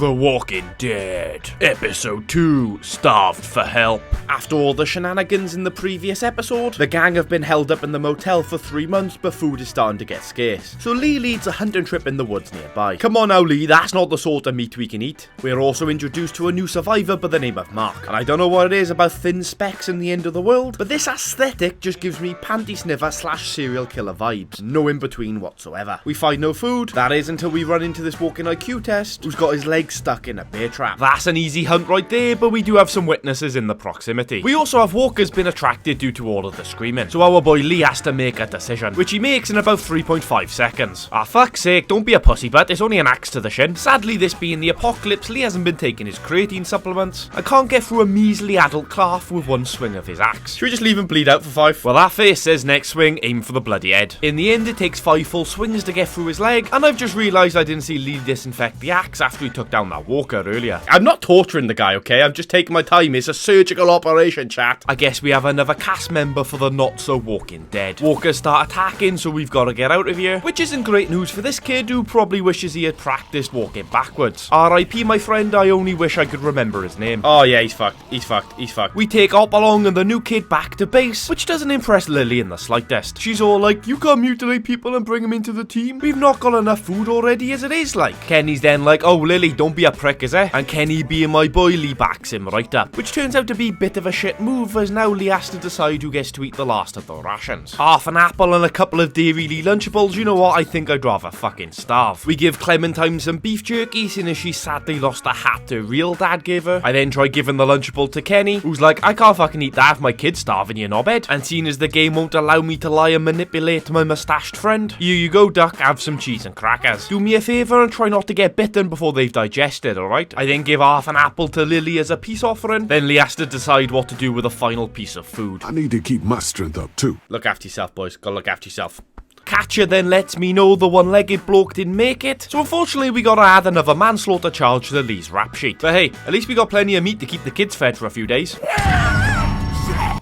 The Walking Dead, Episode 2, Starved for Help. After all the shenanigans in the previous episode, the gang have been held up in the motel for 3 months, but food is starting to get scarce. So Lee leads a hunting trip in the woods nearby. Come on now Lee, that's not the sort of meat we can eat. We're also introduced to a new survivor by the name of Mark. And I don't know what it is about thin specks in the end of the world, but this aesthetic just gives me panty sniffer / serial killer vibes. No in between whatsoever. We find no food, that is until we run into this walking IQ test, who's got his legs stuck in a bear trap. That's an easy hunt right there, but we do have some witnesses in the proximity. We also have walkers been attracted due to all of the screaming, so our boy Lee has to make a decision, which he makes in about 3.5 seconds. Ah, fuck's sake, don't be a pussy butt, it's only an axe to the shin. Sadly, this being the apocalypse, Lee hasn't been taking his creatine supplements. I can't get through a measly adult calf with one swing of his axe. Should we just leave him bleed out for 5? Well, that face says next swing, aim for the bloody head. In the end, it takes 5 full swings to get through his leg, and I've just realised I didn't see Lee disinfect the axe after he took down that walker earlier. I'm not torturing the guy, okay? I'm just taking my time. It's a surgical operation, chat. I guess we have another cast member for the not-so-Walking Dead. Walkers start attacking, so we've got to get out of here, which isn't great news for this kid who probably wishes he had practiced walking backwards. R.I.P. my friend, I only wish I could remember his name. Oh yeah, he's fucked. He's fucked. He's fucked. We take Op along and the new kid back to base, which doesn't impress Lily in the slightest. She's all like, you can't mutilate people and bring them into the team. We've not got enough food already as it is, like. Kenny's then like, oh Lily, don't be a prick, is it? And Kenny being my boy, Lee backs him right up, which turns out to be a bit of a shit move, as now Lee has to decide who gets to eat the last of the rations. Half an apple and a couple of Dairy Lee Lunchables, you know what, I think I'd rather fucking starve. We give Clementine some beef jerky, seeing as she sadly lost the hat her real dad gave her. I then try giving the Lunchable to Kenny, who's like, I can't fucking eat that if my kid's starving, you knobhead. And seeing as the game won't allow me to lie and manipulate my mustached friend, here you go duck, have some cheese and crackers. Do me a favour and try not to get bitten before they've digested, alright? I then give half an apple to Lily as a peace offering. Then Lee has to decide what to do with a final piece of food. I need to keep my strength up too. Look after yourself, boys. Gotta look after yourself. Catcher then lets me know the one-legged bloke didn't make it, so unfortunately we gotta add another manslaughter charge to Lee's rap sheet. But hey, at least we got plenty of meat to keep the kids fed for a few days.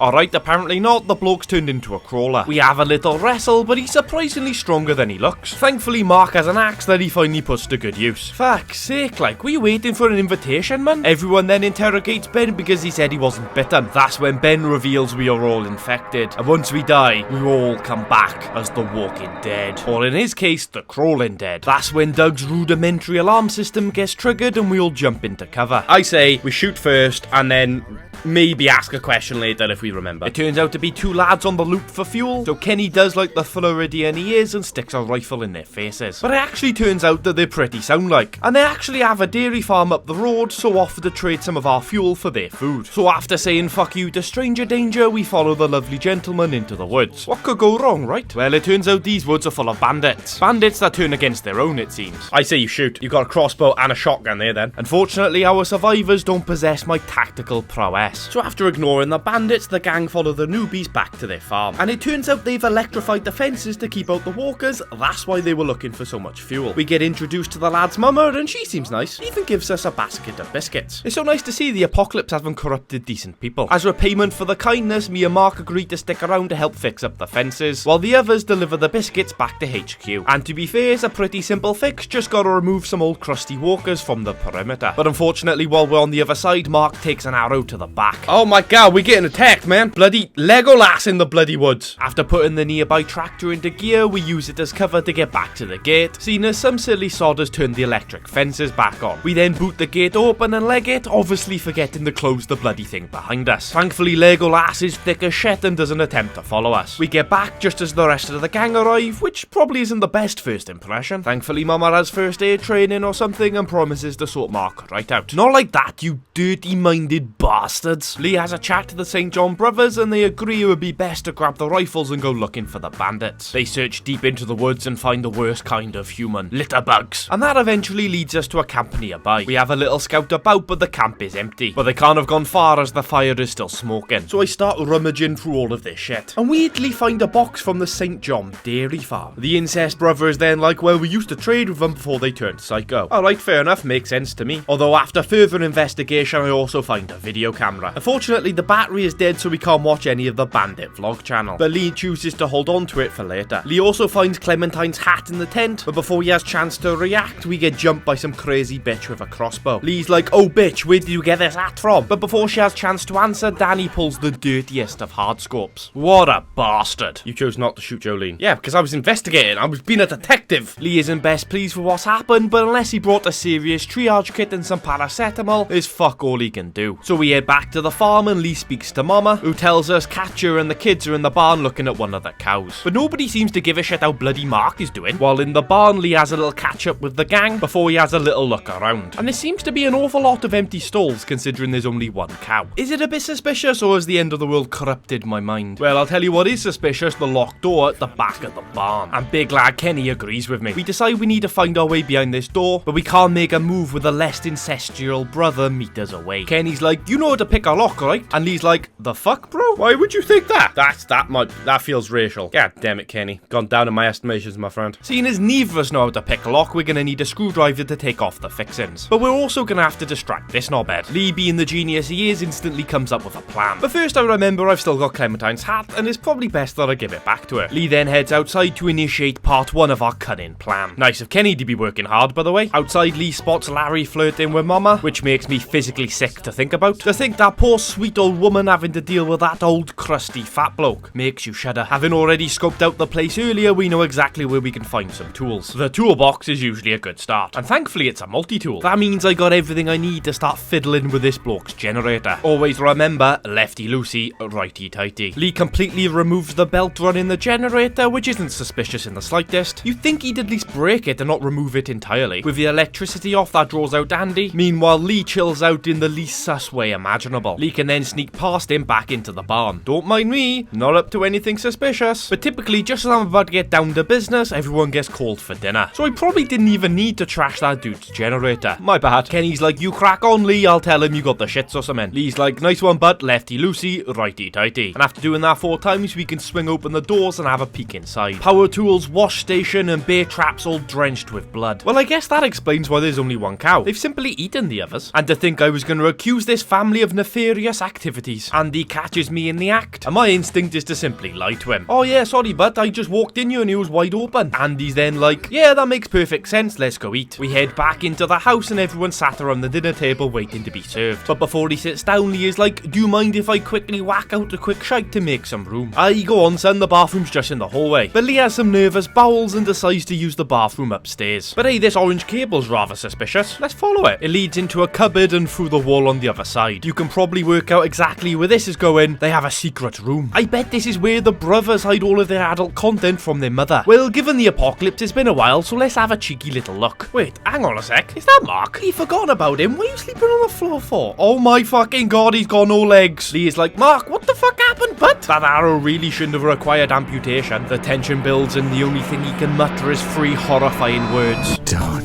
Alright, apparently not, the bloke's turned into a crawler. We have a little wrestle, but he's surprisingly stronger than he looks. Thankfully Mark has an axe that he finally puts to good use. Fuck's sake, like, were you waiting for an invitation, man? Everyone then interrogates Ben because he said he wasn't bitten. That's when Ben reveals we are all infected, and once we die, we all come back as the Walking Dead. Or in his case, the Crawling Dead. That's when Doug's rudimentary alarm system gets triggered and we all jump into cover. I say we shoot first and then maybe ask a question later if we remember. It turns out to be 2 lads on the loop for fuel, so Kenny does like the Floridian he is and sticks a rifle in their faces. But it actually turns out that they're pretty sound-like, and they actually have a dairy farm up the road, so offer to trade some of our fuel for their food. So after saying fuck you to stranger danger, we follow the lovely gentleman into the woods. What could go wrong, right? Well, it turns out these woods are full of bandits. Bandits that turn against their own, it seems. I say you shoot. You got a crossbow and a shotgun there then. Unfortunately, our survivors don't possess my tactical prowess. So after ignoring the bandits, the gang follow the newbies back to their farm. And it turns out they've electrified the fences to keep out the walkers, that's why they were looking for so much fuel. We get introduced to the lad's mama and she seems nice, even gives us a basket of biscuits. It's so nice to see the apocalypse having corrupted decent people. As repayment for the kindness, me and Mark agree to stick around to help fix up the fences, while the others deliver the biscuits back to HQ. And to be fair, it's a pretty simple fix, just gotta remove some old crusty walkers from the perimeter. But unfortunately, while we're on the other side, Mark takes an arrow to the back. Oh my god, we're getting attacked, man. Bloody Legolas in the bloody woods. After putting the nearby tractor into gear, we use it as cover to get back to the gate, seeing as some silly sod has turned the electric fences back on. We then boot the gate open and leg it, obviously forgetting to close the bloody thing behind us. Thankfully, Legolas is thick as shit and doesn't attempt to follow us. We get back just as the rest of the gang arrive, which probably isn't the best first impression. Thankfully, Mama has first aid training or something and promises to sort Mark right out. Not like that, you dirty-minded bastards. Lee has a chat to the St. John brothers and they agree it would be best to grab the rifles and go looking for the bandits. They search deep into the woods and find the worst kind of human, litterbugs. And that eventually leads us to a camp nearby. We have a little scout about, but the camp is empty. But they can't have gone far as the fire is still smoking. So I start rummaging through all of this shit, and weirdly find a box from the St. John dairy farm. The incest brother is then like, well, we used to trade with them before they turned psycho. Alright, fair enough, makes sense to me. Although after further investigation, I also find a video camera camera. Unfortunately, the battery is dead, so we can't watch any of the Bandit vlog channel. But Lee chooses to hold on to it for later. Lee also finds Clementine's hat in the tent, but before he has chance to react, we get jumped by some crazy bitch with a crossbow. Lee's like, oh bitch, where did you get this hat from? But before she has chance to answer, Danny pulls the dirtiest of hard scopes. What a bastard. You chose not to shoot Jolene. Yeah, because I was investigating. I was being a detective. Lee isn't best pleased with what's happened, but unless he brought a serious triage kit and some paracetamol, there's fuck all he can do. So we head back to the farm and Lee speaks to Mama, who tells us Catcher and the kids are in the barn looking at one of the cows. But nobody seems to give a shit how bloody Mark is doing. While in the barn, Lee has a little catch up with the gang before he has a little look around. And there seems to be an awful lot of empty stalls considering there's only one cow. Is it a bit suspicious, or has the end of the world corrupted my mind? Well, I'll tell you what is suspicious, the locked door at the back of the barn. And big lad Kenny agrees with me. We decide we need to find our way behind this door, but we can't make a move with a less incestual brother meters away. Kenny's like, you know how to pick a lock, right? And Lee's like, the fuck, bro? Why would you think that? That feels racial. God damn it, Kenny. Gone down in my estimations, my friend. Seeing as neither of us know how to pick a lock, we're gonna need a screwdriver to take off the fixings. But we're also gonna have to distract this knobhead. Lee, being the genius he is, instantly comes up with a plan. But first I remember I've still got Clementine's hat, and it's probably best that I give it back to her. Lee then heads outside to initiate part 1 of our cunning plan. Nice of Kenny to be working hard, by the way. Outside, Lee spots Larry flirting with Mama, which makes me physically sick to think about. To think that poor sweet old woman having to deal with that old crusty fat bloke makes you shudder. Having already scoped out the place earlier, we know exactly where we can find some tools. The toolbox is usually a good start, and thankfully it's a multi-tool. That means I got everything I need to start fiddling with this bloke's generator. Always remember, lefty-loosey, righty-tighty. Lee completely removes the belt running the generator, which isn't suspicious in the slightest. You'd think he'd at least break it and not remove it entirely. With the electricity off, that draws out Andy. Meanwhile, Lee chills out in the least sus way imaginable. Lee can then sneak past him back into the barn. Don't mind me, not up to anything suspicious. But typically, just as I'm about to get down to business, everyone gets called for dinner. So I probably didn't even need to trash that dude's generator. My bad. Kenny's like, you crack on, Lee, I'll tell him you got the shits or something. Lee's like, nice one, but lefty-loosey, righty-tighty. And after doing that 4 times, we can swing open the doors and have a peek inside. Power tools, wash station, and bear traps all drenched with blood. Well, I guess that explains why there's only one cow. They've simply eaten the others. And to think I was going to accuse this family of nefarious activities. Andy catches me in the act, and my instinct is to simply lie to him. Oh yeah, sorry, but I just walked in here and it was wide open. Andy's then like, yeah, that makes perfect sense, let's go eat. We head back into the house and everyone sat around the dinner table waiting to be served. But before he sits down, Lee is like, do you mind if I quickly whack out a quick shite to make some room? Aye, go on son, the bathroom's just in the hallway. But Lee has some nervous bowels and decides to use the bathroom upstairs. But hey, this orange cable's rather suspicious. Let's follow it. It leads into a cupboard and through the wall on the other side. You can probably work out exactly where this is going. They have a secret room. I bet this is where the brothers hide all of their adult content from their mother. Well, given the apocalypse, it's been a while, so let's have a cheeky little look. Wait, hang on a sec. Is that Mark? He forgotten about him. What are you sleeping on the floor for? Oh my fucking god, he's got no legs. Lee is like, Mark, what the fuck happened, bud? That arrow really shouldn't have required amputation. The tension builds and the only thing he can mutter is 3 horrifying words. Don't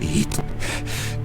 eat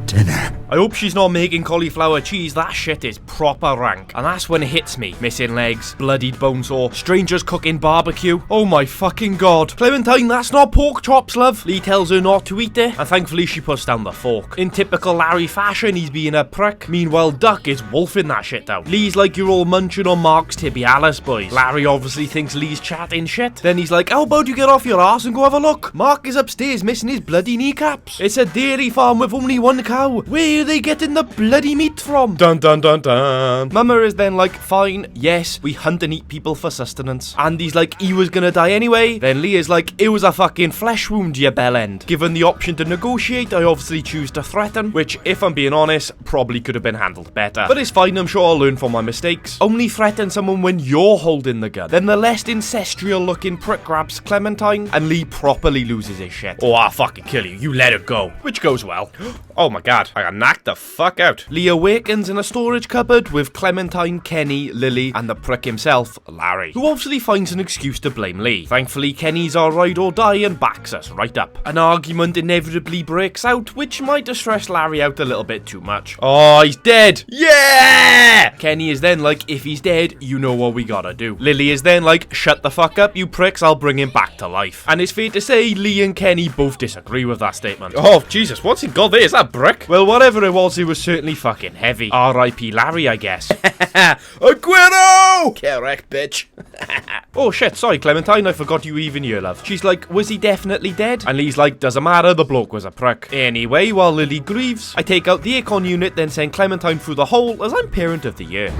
dinner. I hope she's not making cauliflower cheese. That shit is proper rank. And that's when it hits me. Missing legs, bloodied bone saw, strangers cooking barbecue. Oh my fucking god. Clementine, that's not pork chops, love. Lee tells her not to eat it, and thankfully she puts down the fork. In typical Larry fashion, he's being a prick. Meanwhile, Duck is wolfing that shit out. Lee's like, you're all munching on Mark's tibialis, boys. Larry obviously thinks Lee's chatting shit. Then he's like, how about you get off your ass and go have a look? Mark is upstairs missing his bloody kneecaps. It's a dairy farm with only one cow. Where are they getting the bloody meat from? Dun dun dun dun. Mama is then like, fine, yes, we hunt and eat people for sustenance. Andy's like, he was gonna die anyway. Then Lee is like, it was a fucking flesh wound, you bell end. Given the option to negotiate, I obviously choose to threaten, which, if I'm being honest, probably could have been handled better. But it's fine, I'm sure I'll learn from my mistakes. Only threaten someone when you're holding the gun. Then the less ancestral looking prick grabs Clementine, and Lee properly loses his shit. Oh, I'll fucking kill you, you let it go. Which goes well. Oh my god, I got knocked the fuck out. Lee awakens in a storage cupboard with Clementine, Kenny, Lily, and the prick himself, Larry, who obviously finds an excuse to blame Lee. Thankfully, Kenny's our ride or die and backs us right up. An argument inevitably breaks out, which might distress Larry out a little bit too much. Oh, he's dead! Yeah! Kenny is then like, if he's dead, you know what we gotta do. Lily is then like, shut the fuck up, you pricks, I'll bring him back to life. And it's fair to say, Lee and Kenny both disagree with that statement. Oh, Jesus, what's he got there? Is that brick? prick. Well, whatever it was certainly fucking heavy. R.I.P. Larry, I guess. Aguero! Correct, bitch. Oh shit, sorry Clementine, I forgot you even here, love. She's like, was he definitely dead? And Lee's like, doesn't matter, the bloke was a prick. Anyway, while Lily grieves, I take out the aircon unit, then send Clementine through the hole as I'm parent of the year.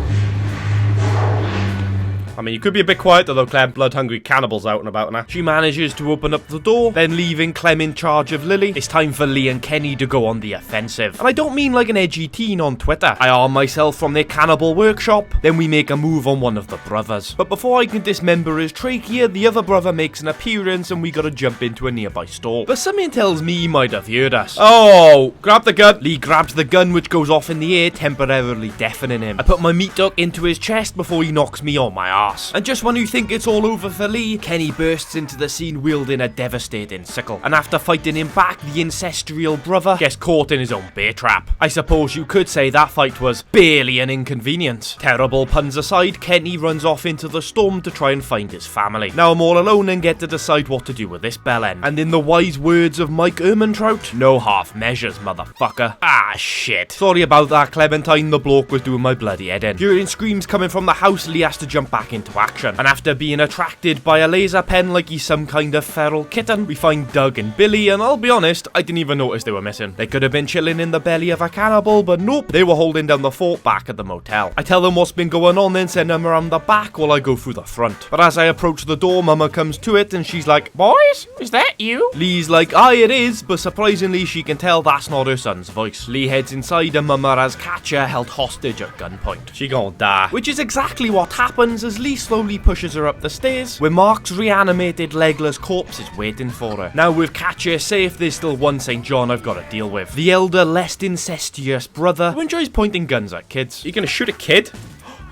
I mean, you could be a bit quieter though, Clem. Blood-hungry cannibals out and about now. She manages to open up the door, then leaving Clem in charge of Lily. It's time for Lee and Kenny to go on the offensive. And I don't mean like an edgy teen on Twitter. I arm myself from their cannibal workshop, then we make a move on one of the brothers. But before I can dismember his trachea, the other brother makes an appearance and we gotta jump into a nearby stall. But something tells me he might have heard us. Oh, grab the gun. Lee grabs the gun, which goes off in the air, temporarily deafening him. I put my meat duck into his chest before he knocks me on my ass. And just when you think it's all over for Lee, Kenny bursts into the scene wielding a devastating sickle. And after fighting him back, the ancestral brother gets caught in his own bear trap. I suppose you could say that fight was barely an inconvenience. Terrible puns aside, Kenny runs off into the storm to try and find his family. Now I'm all alone and get to decide what to do with this bellend. And in the wise words of Mike Ehrmantraut, no half measures, motherfucker. Ah, shit. Sorry about that, Clementine, the bloke was doing my bloody head in. Hearing screams coming from the house, Lee has to jump back into action. And after being attracted by a laser pen like he's some kind of feral kitten, we find Doug and Billy, and I'll be honest, I didn't even notice they were missing. They could have been chilling in the belly of a cannibal, but nope, they were holding down the fort back at the motel. I tell them what's been going on, then send them around the back while I go through the front. But as I approach the door, Mama comes to it and she's like, boys, is that you? Lee's like, aye it is, but surprisingly she can tell that's not her son's voice. Lee heads inside and Mama has Katja held hostage at gunpoint. She gon' die. Which is exactly what happens as Lee slowly pushes her up the stairs, where Mark's reanimated legless corpse is waiting for her. Now with Katja safe, there's still one St. John I've got to deal with. The elder, less incestuous brother who enjoys pointing guns at kids. Are you gonna shoot a kid?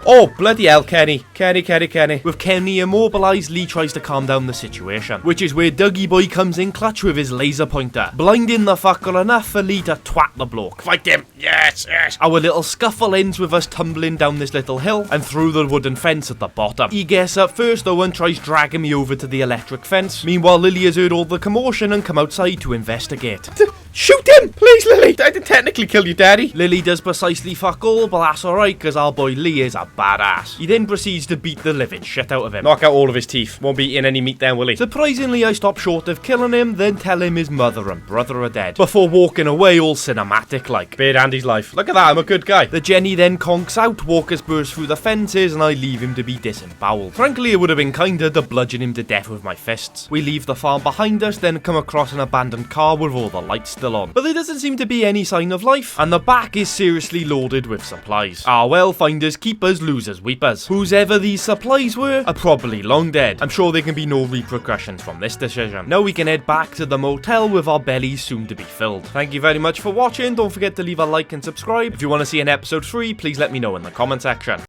Oh, bloody hell, Kenny. Kenny. With Kenny immobilized, Lee tries to calm down the situation, which is where Dougie Boy comes in clutch with his laser pointer, blinding the fucker enough for Lee to twat the bloke. Fight him. Yes. Our little scuffle ends with us tumbling down this little hill and through the wooden fence at the bottom. He gets up first though and tries dragging me over to the electric fence. Meanwhile, Lily has heard all the commotion and come outside to investigate. Shoot him! Please, Lily! I did technically kill your daddy. Lily does precisely fuck all, but that's alright, because our boy Lee is a badass. He then proceeds to beat the living shit out of him. Knock out all of his teeth. Won't be eating any meat then, will he? Surprisingly, I stop short of killing him, then tell him his mother and brother are dead, before walking away all cinematic-like. Beard Andy's life. Look at that, I'm a good guy. The Jenny then conks out, Walker's burst through the fences, and I leave him to be disemboweled. Frankly, it would have been kinder to bludgeon him to death with my fists. We leave the farm behind us, then come across an abandoned car with all the lights still on. But there doesn't seem to be any sign of life, and the back is seriously loaded with supplies. Ah well, finders keepers, losers weepers. Whose ever these supplies were are probably long dead. I'm sure there can be no repercussions from this decision. Now we can head back to the motel with our bellies soon to be filled. Thank you very much for watching. Don't forget to leave a like and subscribe. If you want to see an episode 3, please let me know in the comment section.